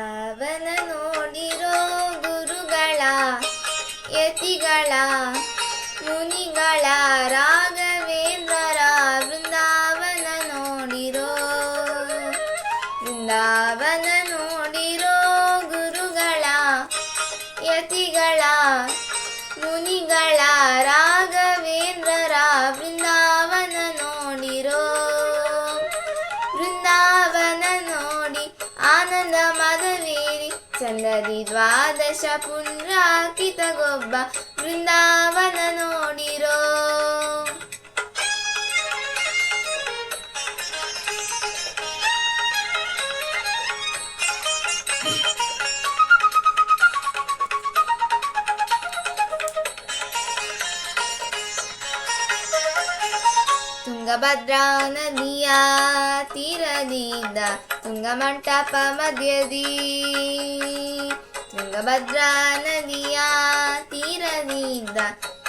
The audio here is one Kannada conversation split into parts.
ವೃಂದಾವನ ನೋಡಿರೋ ಗುರುಗಳ ಯತಿಗಳ ಮುನಿಗಳ ರಾಘವೇಂದ್ರರ ಬೃಂದಾವನ ನೋಡಿರೋ ಬೃಂದಾವನ ನೋಡಿರೋ ಗುರುಗಳ ಯತಿಗಳ ಮುನಿಗಳ ರಾಘವೇಂದ್ರರ ಬೃಂದಾವನ ನೋಡಿರೋ ಬೃಂದಾವನ ನೋಡಿ ಆನಂದ ಮದವೇರಿ ಚಂದದಿ ದ್ವಾದಶ ಪುಣ್ರಾಕಿತ ಗೊಬ್ಬ ಬೃಂದಾವನ ನೋಡಿರೋ ತುಂಗಭದ್ರಾ ನದಿಯ ತೀರದಿಂದ ತುಂಗಮಂಟಪ ಮಧ್ಯದಿ ತುಂಗಭದ್ರಾ ನದಿಯ ತೀರದಿಂದ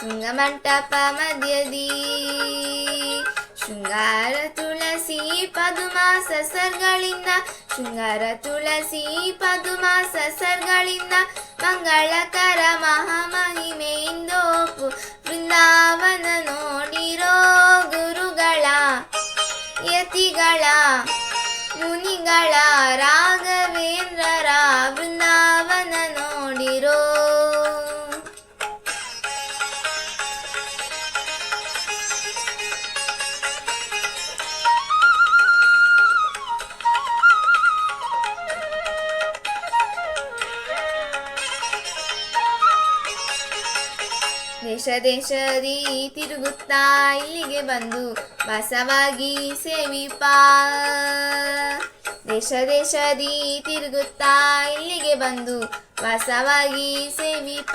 ತುಂಗಮಂಟಪ ಮಧ್ಯದಿ ಶೃಂಗಾರ ತುಳಸಿ ಪದುಮಾಸ ಸರ್ಗಳಿಂದ ಶೃಂಗಾರ ತುಳಸಿ ಪದುಮಾಸ ಸರ್ಗಳಿಂದ ಮಂಗಳಕರ ಮಹಾಮಹಿಮೆಯಿಂದೋಪು ಬೃಂದಾವನ ನೋಡಿರೋ ಗುರುಗಳ ಯತಿಗಳ ಮುನಿಗಳ ರಾಘವೇಂದ್ರರ ಬೃಂದಾವನ ನೋಡಿರೋ ದೇಶ ದೇಶದಿ ತಿರುಗುತ್ತಾ ಇಲ್ಲಿಗೆ ಬಂದು ವಾಸವಾಗಿ ಸೇವಿಪ ದೇಶ ದೇಶದಿ ತಿರುಗುತ್ತಾ ಇಲ್ಲಿಗೆ ಬಂದು ವಾಸವಾಗಿ ಸೇವಿಪ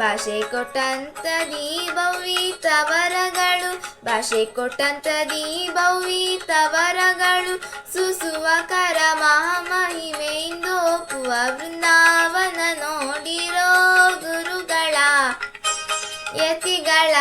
ಭಾಷೆ ಕೊಟ್ಟಂತದಿ ಭವ್ಯಿತವರಗಳು ಭಾಷೆ ಕೊಟ್ಟಂತದಿ ಭವ್ಯಿತವರಗಳು ಸುಸುವಕರ ಮಹಾಮಹಿಮೆಯಿಂದೋಪುವ ಬೃಂದಾವನ ನೋಡಿರೋ ಗುರುಗಳ ಯತಿಗಳ